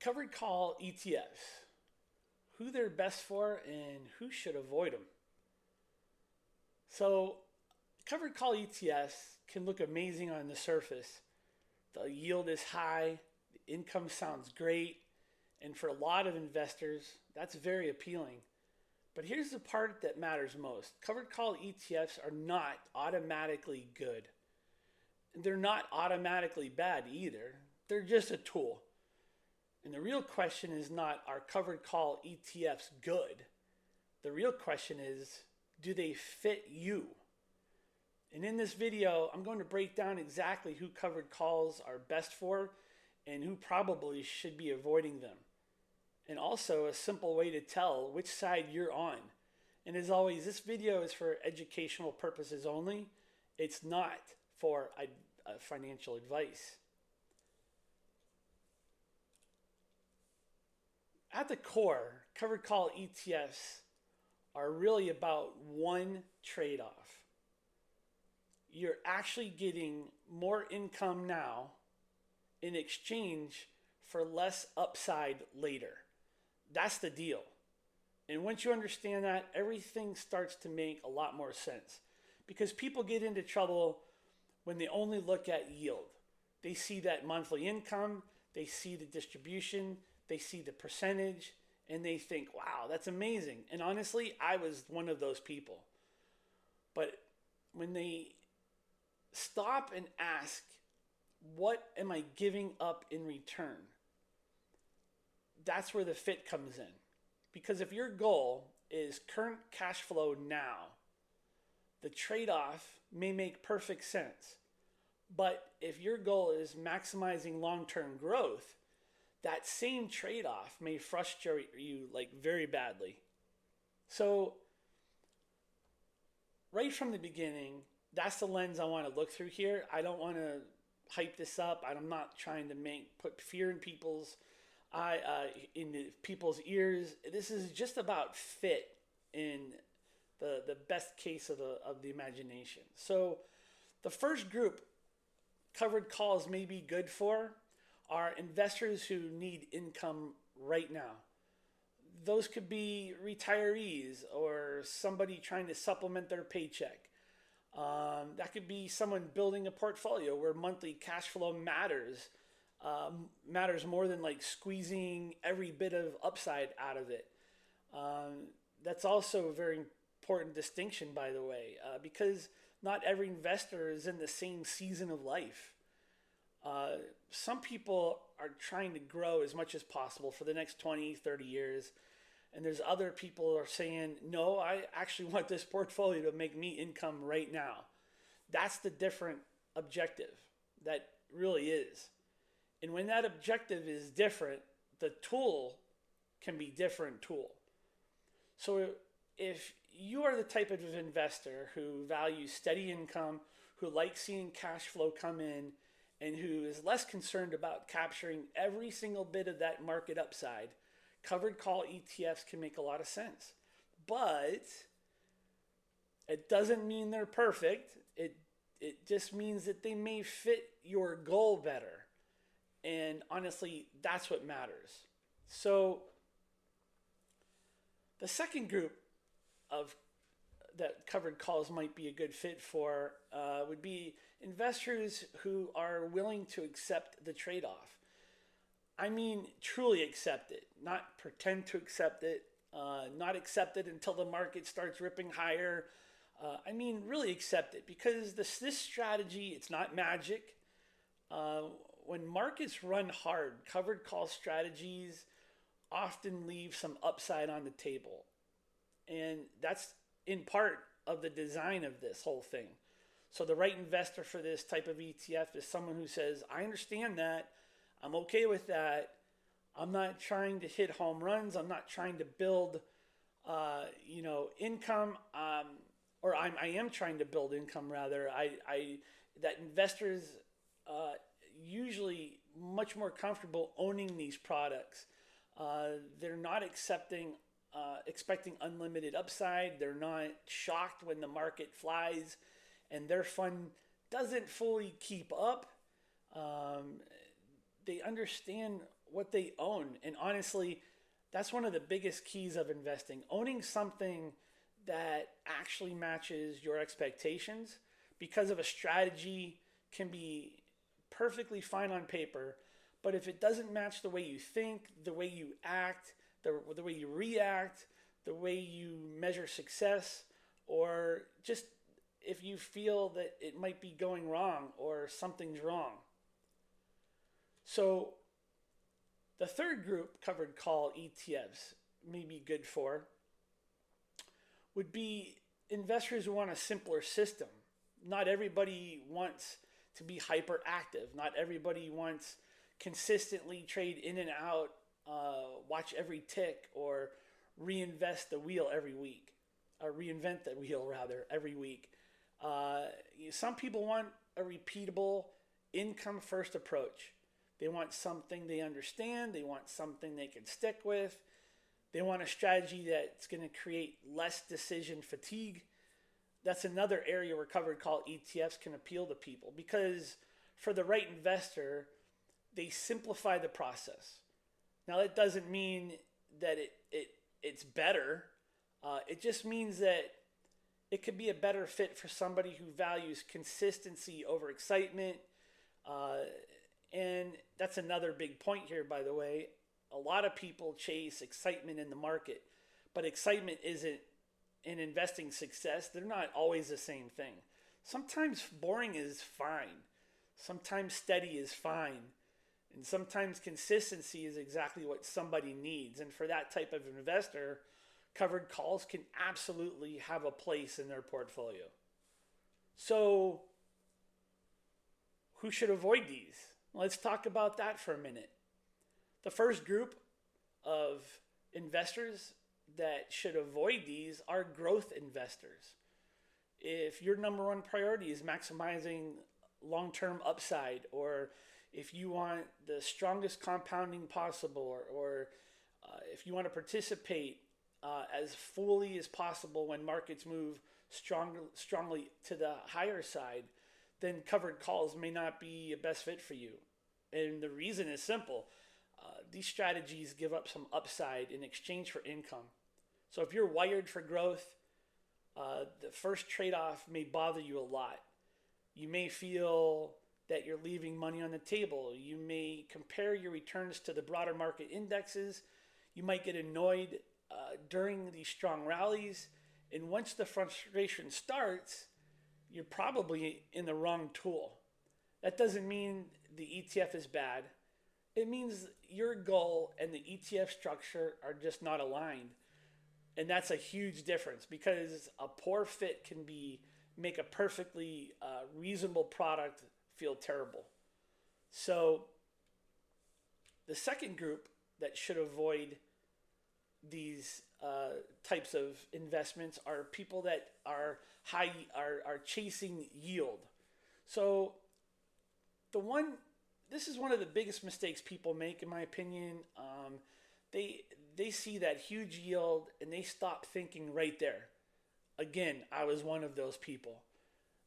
Covered call ETFs, who they're best for and who should avoid them. So, covered call ETFs can look amazing on the surface. The yield is high, the income sounds great, and for a lot of investors, that's very appealing. But here's the part that matters most: covered call ETFs are not automatically good. They're not automatically bad either. They're just a tool. And the real question is not, are covered call ETFs good? The real question is, do they fit you? And in this video, I'm going to break down exactly who covered calls are best for and who probably should be avoiding them. And also a simple way to tell which side you're on. And as always, this video is for educational purposes only. It's not for financial advice. At the core, covered call ETFs are really about one trade-off. You're actually getting more income now in exchange for less upside later. That's the deal. And once you understand that, everything starts to make a lot more sense. Because people get into trouble when they only look at yield. They see that monthly income, they see the distribution, they see the percentage, and they think, wow, that's amazing. And honestly, I was one of those people. But when they stop and ask, what am I giving up in return? That's where the fit comes in. Because if your goal is current cash flow now, the trade-off may make perfect sense. But if your goal is maximizing long-term growth, that same trade-off may frustrate you like very badly. So right from the beginning, that's the lens I want to look through here. I don't want to hype this up. I'm not trying to put fear in people's ears. This is just about fit in the best case of the imagination. So the first group covered calls may be good for are investors who need income right now. Those could be retirees or somebody trying to supplement their paycheck. That could be someone building a portfolio where monthly cash flow matters more than like squeezing every bit of upside out of it. That's also a very important distinction, by the way, because not every investor is in the same season of life. Some people are trying to grow as much as possible for the next 20, 30 years. And there's other people who are saying, no, I actually want this portfolio to make me income right now. That's the different objective. That really is. And when that objective is different, the tool can be different tool. So if you are the type of investor who values steady income, who likes seeing cash flow come in, and who is less concerned about capturing every single bit of that market upside, covered call ETFs can make a lot of sense. But it doesn't mean they're perfect. It just means that they may fit your goal better. And honestly, that's what matters. So the second group of that covered calls might be a good fit for would be investors who are willing to accept the trade-off. I mean, truly accept it, not pretend to accept it, not accept it until the market starts ripping higher. I mean, really accept it, because this strategy, it's not magic. When markets run hard, covered call strategies often leave some upside on the table. And that's in part of the design of this whole thing. So the right investor for this type of ETF is someone who says, I understand that. I'm okay with that. I'm not trying to hit home runs. I'm not trying to build, income. I am trying to build income rather. That investors usually much more comfortable owning these products. They're not expecting unlimited upside. They're not shocked when the market flies and their fund doesn't fully keep up. They understand what they own. And honestly, that's one of the biggest keys of investing. Owning something that actually matches your expectations, because of a strategy can be perfectly fine on paper, but if it doesn't match the way you think, the way you act, the way you react, the way you measure success, or just if you feel that it might be going wrong or something's wrong. So the third group, covered call ETFs, may be good for, would be investors who want a simpler system. Not everybody wants to be hyperactive. Not everybody wants consistently trade in and out, watch every tick, or reinvest the wheel every week, or reinvent the wheel rather every week. Some people want a repeatable income first approach. They want something they understand. They want something they can stick with. They want a strategy that's going to create less decision fatigue. That's another area where covered call ETFs can appeal to people, because for the right investor, they simplify the process. Now, that doesn't mean that it's better. It just means that it could be a better fit for somebody who values consistency over excitement. And that's another big point here, by the way. A lot of people chase excitement in the market, but excitement isn't an investing success. They're not always the same thing. Sometimes boring is fine. Sometimes steady is fine. And sometimes consistency is exactly what somebody needs. And for that type of investor, covered calls can absolutely have a place in their portfolio. So, who should avoid these? Let's talk about that for a minute. The first group of investors that should avoid these are growth investors. If your number one priority is maximizing long-term upside, or if you want the strongest compounding possible, or if you want to participate as fully as possible when markets move strongly to the higher side, then covered calls may not be a best fit for you. And the reason is simple. These strategies give up some upside in exchange for income. So if you're wired for growth, the first trade-off may bother you a lot. You may feel that you're leaving money on the table. You may compare your returns to the broader market indexes. You might get annoyed during these strong rallies. And once the frustration starts, you're probably in the wrong tool. That doesn't mean the ETF is bad. It means your goal and the ETF structure are just not aligned. And that's a huge difference, because a poor fit can make a perfectly reasonable product feel terrible. So the second group that should avoid these types of investments are people that are chasing yield. So this is one of the biggest mistakes people make, in my opinion. They see that huge yield and they stop thinking right there. Again, I was one of those people.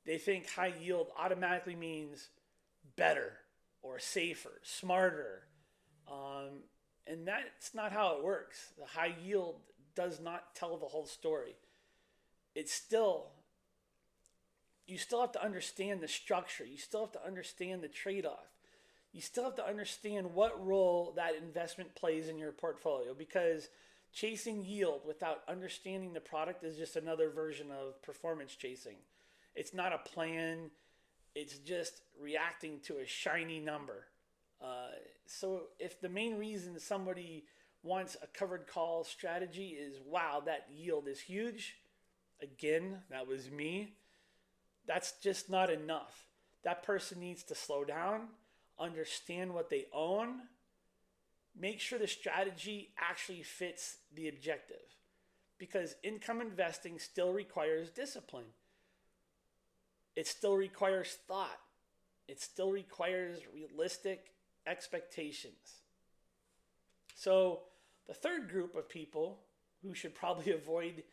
They think high yield automatically means better or safer, smarter. And that's not how it works. The high yield does not tell the whole story. You still have to understand the structure. You still have to understand the trade-off. You still have to understand what role that investment plays in your portfolio, because chasing yield without understanding the product is just another version of performance chasing. It's not a plan. It's just reacting to a shiny number. So if the main reason somebody wants a covered call strategy is, wow, that yield is huge, again, that was me, that's just not enough. That person needs to slow down, understand what they own, make sure the strategy actually fits the objective, because income investing still requires discipline. It still requires thought. It still requires realistic expectations. So the third group of people who should probably avoid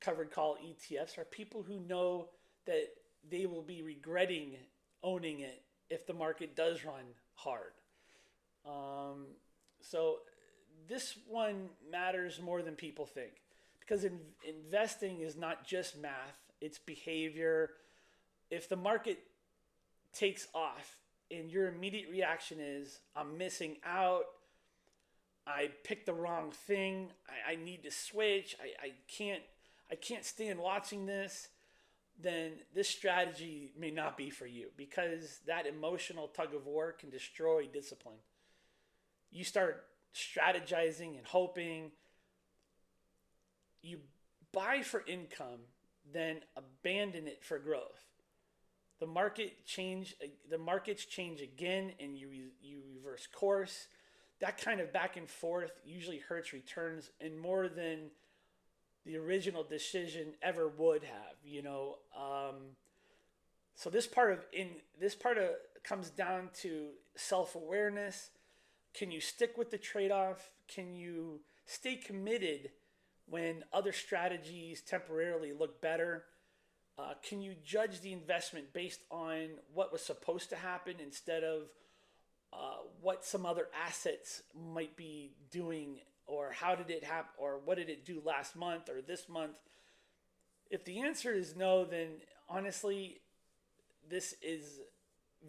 covered call ETFs are people who know that they will be regretting owning it if the market does run hard. So this one matters more than people think because investing is not just math, it's behavior. If the market takes off and your immediate reaction is, I'm missing out, I picked the wrong thing, I need to switch, I can't stand watching this, then this strategy may not be for you because that emotional tug of war can destroy discipline. You start strategizing and hoping. You buy for income, then abandon it for growth. The markets change again, and you reverse course. That kind of back and forth usually hurts returns and more than the original decision ever would have. So this part of comes down to self awareness. Can you stick with the trade off? Can you stay committed when other strategies temporarily look better? Can you judge the investment based on what was supposed to happen instead of what some other assets might be doing, or how did it happen, or what did it do last month or this month? If the answer is no, then honestly, this is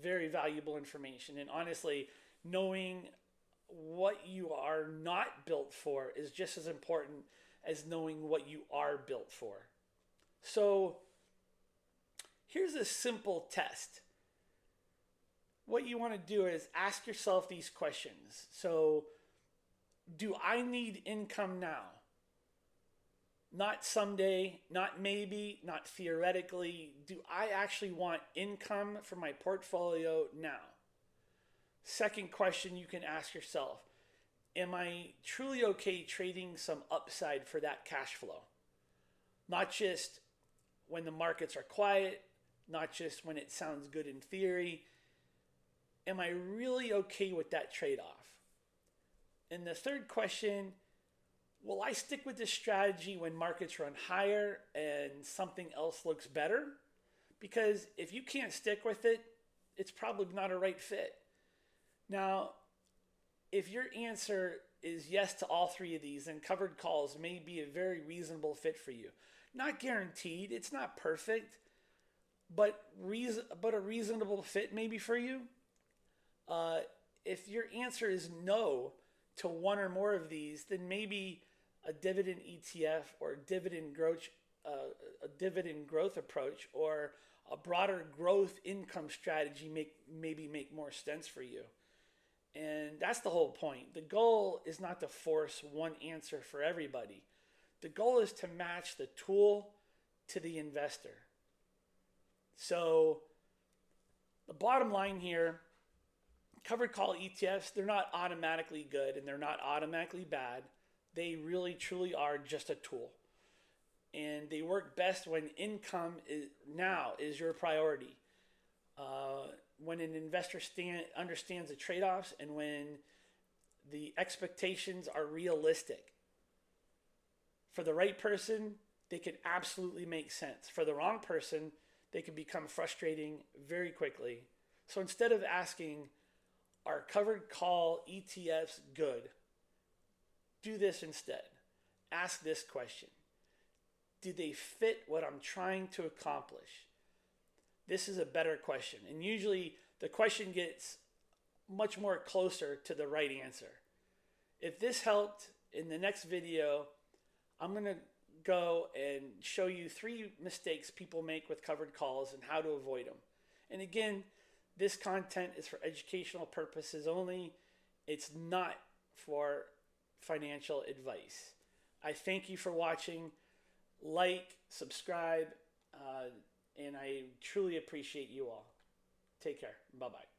very valuable information. And honestly, knowing what you are not built for is just as important as knowing what you are built for. So here's a simple test. What you want to do is ask yourself these questions. So, do I need income now? Not someday, not maybe, not theoretically. Do I actually want income for my portfolio now? Second question you can ask yourself, am I truly okay trading some upside for that cash flow? Not just when the markets are quiet, not just when it sounds good in theory. Am I really okay with that trade-off? And the third question, will I stick with this strategy when markets run higher and something else looks better? Because if you can't stick with it, it's probably not a right fit. Now, if your answer is yes to all three of these, then covered calls may be a very reasonable fit for you. Not guaranteed, it's not perfect, but a reasonable fit maybe for you. If your answer is no to one or more of these, then maybe a dividend ETF or a dividend growth approach or a broader growth income strategy maybe make more sense for you. And that's the whole point. The goal is not to force one answer for everybody. The goal is to match the tool to the investor. So the bottom line here, covered call ETFs, they're not automatically good and they're not automatically bad. They really, truly are just a tool. And they work best when income is your priority. When an investor understands the trade-offs and when the expectations are realistic. For the right person, they can absolutely make sense. For the wrong person, they can become frustrating very quickly. So instead of asking, are covered call ETFs good? Do this instead. Ask this question. Do they fit what I'm trying to accomplish? This is a better question. And usually the question gets much more closer to the right answer. If this helped, in the next video, I'm going to go and show you 3 mistakes people make with covered calls and how to avoid them. And again, this content is for educational purposes only. It's not for financial advice. I thank you for watching. Like, subscribe, and I truly appreciate you all. Take care. Bye-bye.